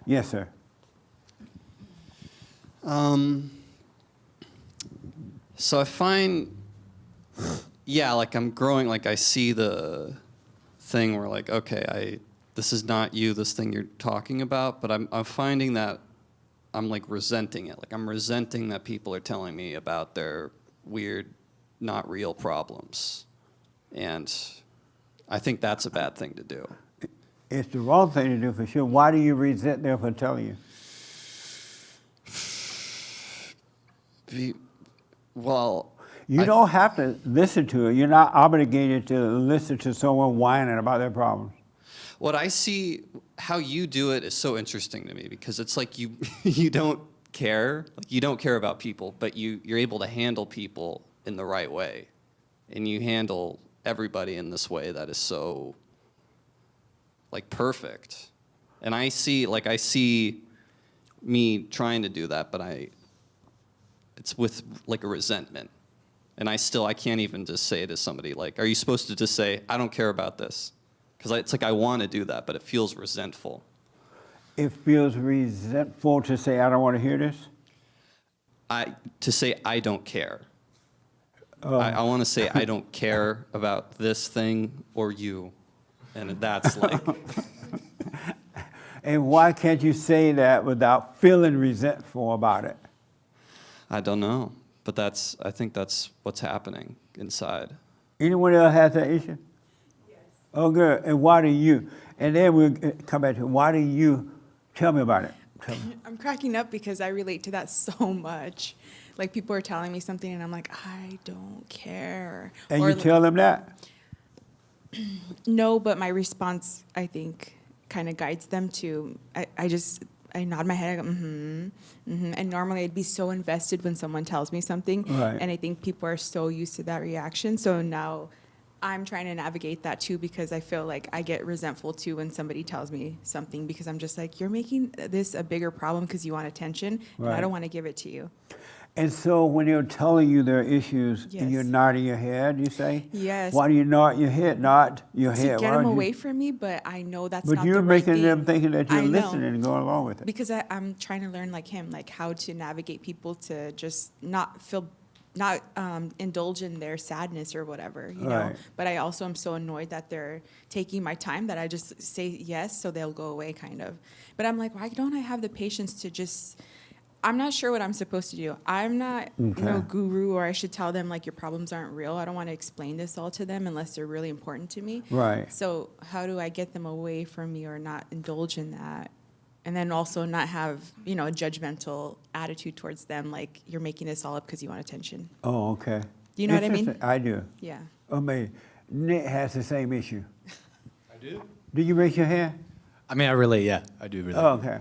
Yes, sir. So I find, yeah, like I'm growing, like I see the thing where like, okay, this is not you, this thing you're talking about, but I'm finding that I'm like resenting it. Like I'm resenting that people are telling me about their weird, not real problems. And I think that's a bad thing to do. It's the wrong thing to do for sure. Why do you resent them for telling you? Well, You don't have to listen to it. You're not obligated to listen to someone whining about their problems. what I see, how you do it is so interesting to me because it's like you you don't care, like you don't care about people, but you're able to handle people in the right way, and you handle everybody in this way that is so like perfect. And I see me trying to do that, but it's with like a resentment. And I can't even just say to somebody like, are you supposed to just say, I don't care about this? Because it's like I want to do that, but it feels resentful. It feels resentful to say, I don't want to hear this? To say I don't care. I want to say I don't care about this thing or you. And that's like... And why can't you say that without feeling resentful about it? I don't know. But I think that's what's happening inside. Anyone else has that issue? Yes. Oh, good. And why do you? And then we'll come back to why do you? Tell me about it. Tell me. I'm cracking up because I relate to that so much. Like people are telling me something and I'm like, I don't care. And or you tell them that? No, but my response, I think, kind of guides them to, I nod my head, I go, And normally I'd be so invested when someone tells me something. Right. And I think people are so used to that reaction. So now I'm trying to navigate that too because I feel like I get resentful too when somebody tells me something because I'm just like, you're making this a bigger problem because you want attention and I Right. don't want to give it to you. And so when they're telling you their issues, Yes. and you're nodding your head, you say? Yes. Why do you nod your head? Nod your To head. get Why them would you- away from me, but I know that's But not you're the right making thing. them thinking that you're I know. listening and going along with it. Because I'm trying to learn like him, like how to navigate people to just not indulge in their sadness or whatever, you know. Right. But I also am so annoyed that they're taking my time that I just say yes, so they'll go away, kind of. But I'm like, why don't I have the patience to just? I'm not sure what I'm supposed to do. I'm not no guru, or I should tell them like your problems aren't real. I don't want to explain this all to them unless they're really important to me. Right. So how do I get them away from me or not indulge in that? And then also not have, a judgmental attitude towards them, like you're making this all up because you want attention. Oh, okay. Do you know what I mean? Interesting. I do. Yeah. I mean, Nick has the same issue. I do. Do you raise your hand? I mean, I relate, yeah. I do relate. Oh, okay.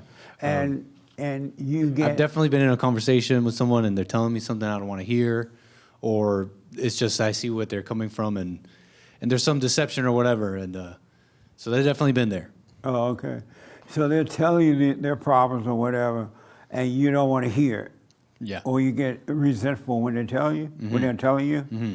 And you get... I've definitely been in a conversation with someone and they're telling me something I don't want to hear, or it's just I see what they're coming from and there's some deception or whatever. And so they've definitely been there. Oh, okay. So they're telling you their problems or whatever, and you don't want to hear it. Yeah. Or you get resentful when they tell you, when they're telling you. Mm-hmm.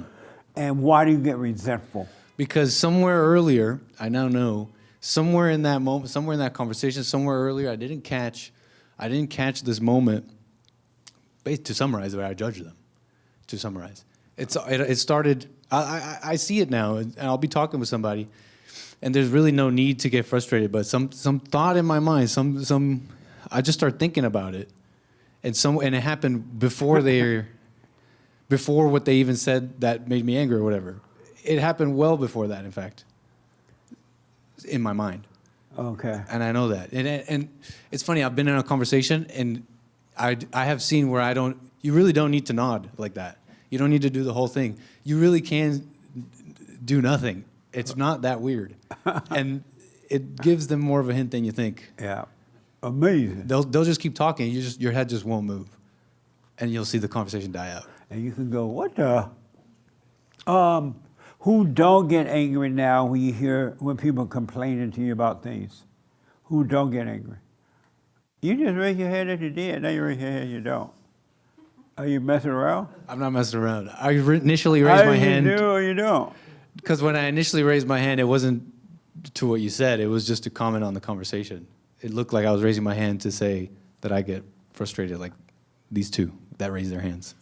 And why do you get resentful? Because somewhere earlier, I now know, somewhere in that moment, somewhere in that conversation, somewhere earlier, I didn't catch this moment. To summarize the way I judge them, to summarize, it started. I see it now, and I'll be talking with somebody, and there's really no need to get frustrated. But some thought in my mind, I just start thinking about it, and it happened before what they even said that made me angry or whatever. It happened well before that, in fact, in my mind. Okay. And I know that. And it's funny, I've been in a conversation, and I have seen where you really don't need to nod like that. You don't need to do the whole thing. You really can do nothing. It's not that weird. And it gives them more of a hint than you think. Yeah. Amazing. They'll just keep talking. Your head just won't move. And you'll see the conversation die out. And you can go, what the? Who don't get angry now when people complaining to you about things? Who don't get angry? You just raise your hand if you did. Now you raise your hand, you don't. Are you messing around? I'm not messing around. I initially raised my hand. You do or you don't? Because when I initially raised my hand, it wasn't to what you said. It was just to comment on the conversation. it looked like I was raising my hand to say that I get frustrated, like these two that raise their hands.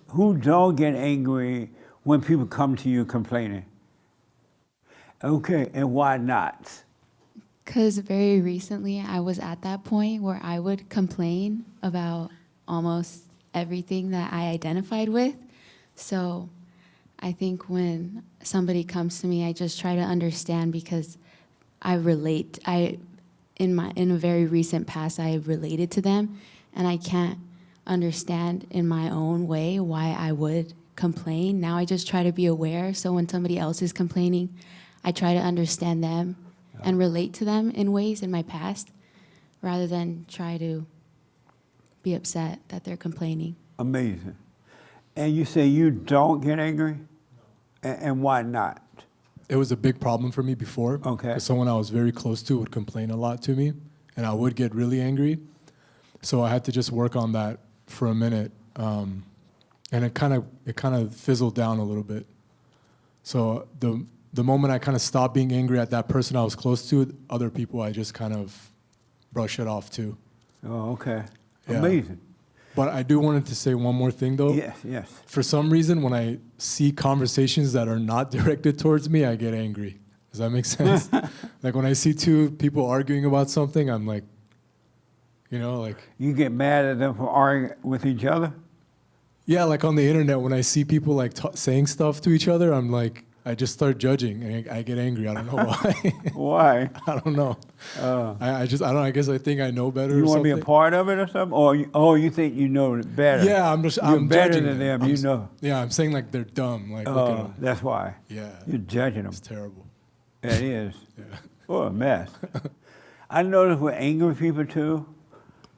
Who don't get angry when people come to you complaining? Okay, and why not? Because very recently I was at that point where I would complain about almost everything that I identified with. So I think when somebody comes to me, I just try to understand because I relate. In a very recent past, I related to them, and I can't understand in my own way why I would complain. Now I just try to be aware. So when somebody else is complaining, I try to understand them and relate to them in ways in my past, rather than try to be upset that they're complaining. Amazing. And you say you don't get angry? And why not? It was a big problem for me before. Okay. 'Cause someone I was very close to would complain a lot to me, and I would get really angry. So I had to just work on that for a minute, and it kind of fizzled down a little bit. So the moment I kind of stopped being angry at that person I was close to, other people I just kind of brush it off too. Oh, okay. Yeah. Amazing. But I do wanted to say one more thing though. Yes, yes. For some reason, when I see conversations that are not directed towards me, I get angry. Does that make sense? Like when I see two people arguing about something, I'm like, like, You get mad at them for arguing with each other? yeah, like on the internet, when I see people like saying stuff to each other, I'm like, I just start judging and I get angry. I don't know why. Why? I don't know. I don't. I guess I think I know better. You or want to be something. a part of it or something? Or you think you know it better? Yeah, You're I'm better judging than them, I'm you s- know. Yeah, I'm saying like they're dumb. Like, look at Oh, them. that's why. Yeah, You're judging them. it's terrible. It is. Yeah. What a mess. I notice with angry people too,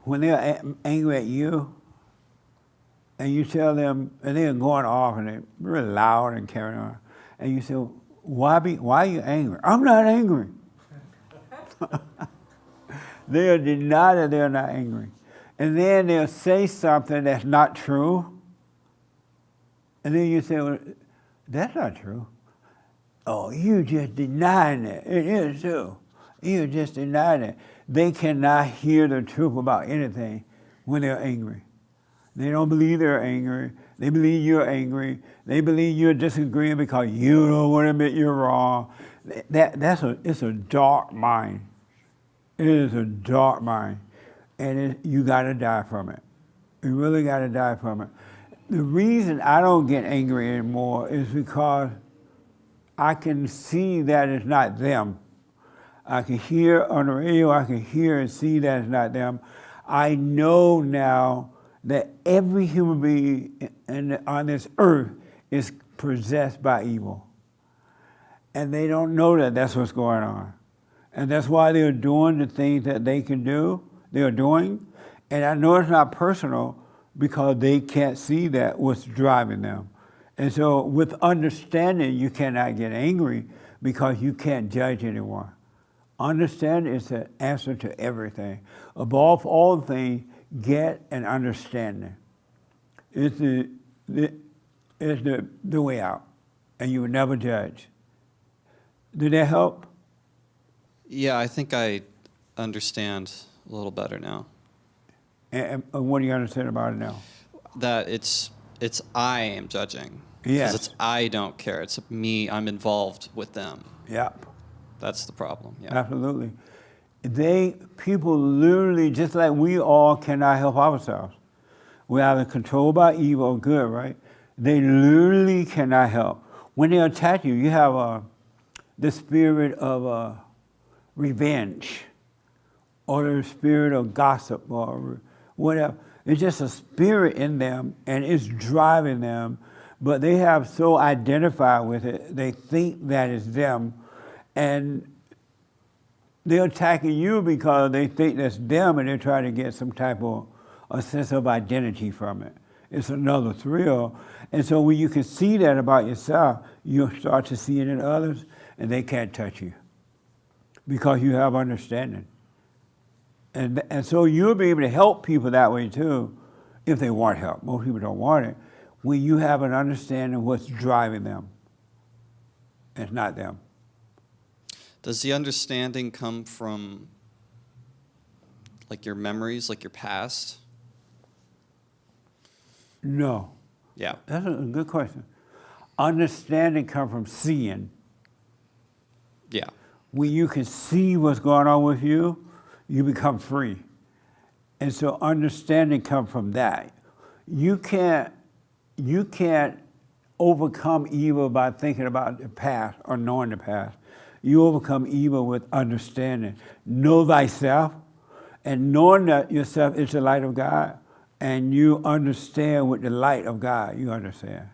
when they're angry at you, and you tell them, and they're going off and they're really loud and carrying on, and you say, why are you angry? I'm not angry. They'll deny that they're not angry. And then they'll say something that's not true. And then you say, well, that's not true. Oh, you just denying it. It is too. You just denying it. They cannot hear the truth about anything when they're angry. They don't believe they're angry. They believe you're angry. They believe you're disagreeing because you don't want to admit you're wrong. It's a dark mind. It is a dark mind. And you got to die from it. You really got to die from it. The reason I don't get angry anymore is because I can see that it's not them. I can hear on the radio, I can hear and see that it's not them. I know now that every human being on this earth is possessed by evil. And they don't know that that's what's going on. And that's why they're doing the things that they can do, they're doing. And I know it's not personal because they can't see that what's driving them. And so with understanding, you cannot get angry because you can't judge anyone. Understanding is the answer to everything. Above all things, get an understanding. It's the way out, and you will never judge. Did that help? Yeah, I think I understand a little better now. And what do you understand about it now? That it's I am judging. Yes. Because it's I don't care. It's me. I'm involved with them. Yep. That's the problem. Yeah. Absolutely. People literally, just like we all cannot help ourselves. We're either controlled by evil or good, right? They literally cannot help. When they attack you, you have the spirit of revenge or the spirit of gossip or whatever. It's just a spirit in them and it's driving them, but they have so identified with it, they think that it's them. And they're attacking you because they think that's them and they're trying to get some type of a sense of identity from it. It's another thrill. And so when you can see that about yourself, you'll start to see it in others and they can't touch you because you have understanding. And so you'll be able to help people that way too if they want help. Most people don't want it. When you have an understanding of what's driving them, it's not them. Does the understanding come from like your memories, like your past? No. Yeah. That's a good question. Understanding comes from seeing. Yeah. When you can see what's going on with you, you become free. And so understanding comes from that. You can't overcome evil by thinking about the past or knowing the past. You overcome evil with understanding. Know thyself, and knowing that yourself is the light of God, and you understand with the light of God, you understand.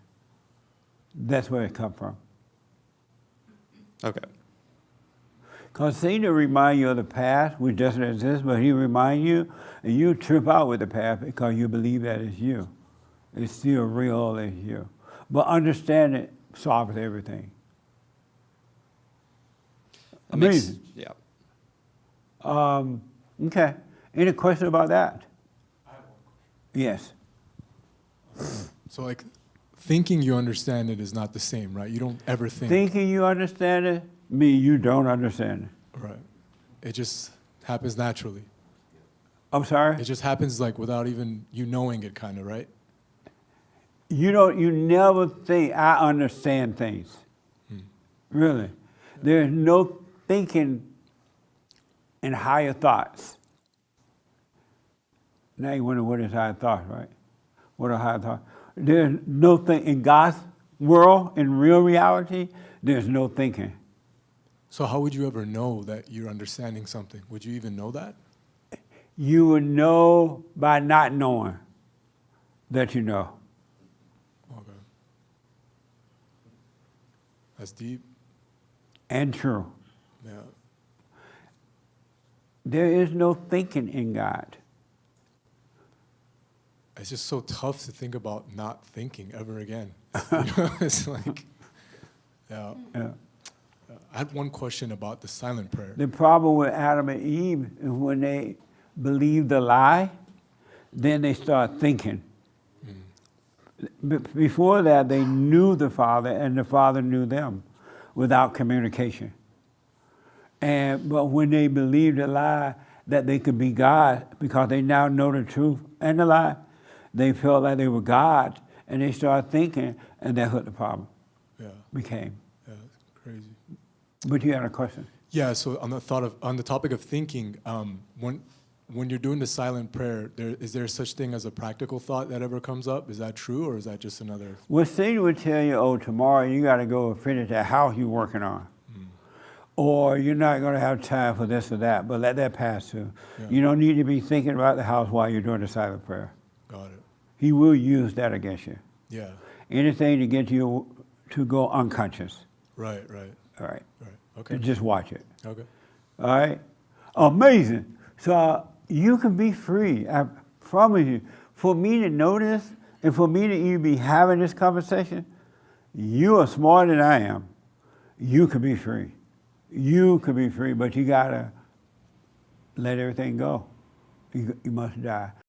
That's where it comes from. Okay. Because Satan remind you of the past, which doesn't exist, but he remind you, and you trip out with the past because you believe that it's you. It's still real as you. But understand it solves everything. Amazing. Yeah. Okay. Any question about that? Yes. So like, thinking you understand it is not the same, right? You don't ever think. Thinking you understand it, mean you don't understand it. Right. It just happens naturally. I'm sorry? It just happens like without even you knowing it, kind of, right? You never think I understand things. Really. There's no thinking in higher thoughts. Now you wonder what is higher thoughts, right? What are higher thoughts? There's no thing in God's world, in real reality, there's no thinking. So how would you ever know that you're understanding something? Would you even know that? You would know by not knowing that you know. Okay. That's deep. And true. Yeah. There is no thinking in God. It's just so tough to think about not thinking ever again. You know, it's like, yeah. Yeah. I had one question about the silent prayer. The problem with Adam and Eve is when they believe the lie, then they start thinking. Before that, they knew the Father, and the Father knew them without communication. But when they believed the lie that they could be God, because they now know the truth and the lie, they felt like they were God, and they started thinking, and that's what the problem became. Yeah, it's crazy. But you had a question. Yeah, so on the topic of thinking, when you're doing the silent prayer, is there such thing as a practical thought that ever comes up? Is that true, or is that just another? Well, Satan would tell you, oh, tomorrow you got to go finish that house you're working on. Or you're not going to have time for this or that, but let that pass too. Yeah. You don't need to be thinking about the house while you're doing the silent prayer. Got it. He will use that against you. Yeah. Anything to get you to go unconscious. Right. All right. Okay. Just watch it. Okay. All right? Amazing. So you can be free. I promise you. For me to know this, and for me to even be having this conversation, you are smarter than I am. You could be free. You could be free, but you got to let everything go. You must die.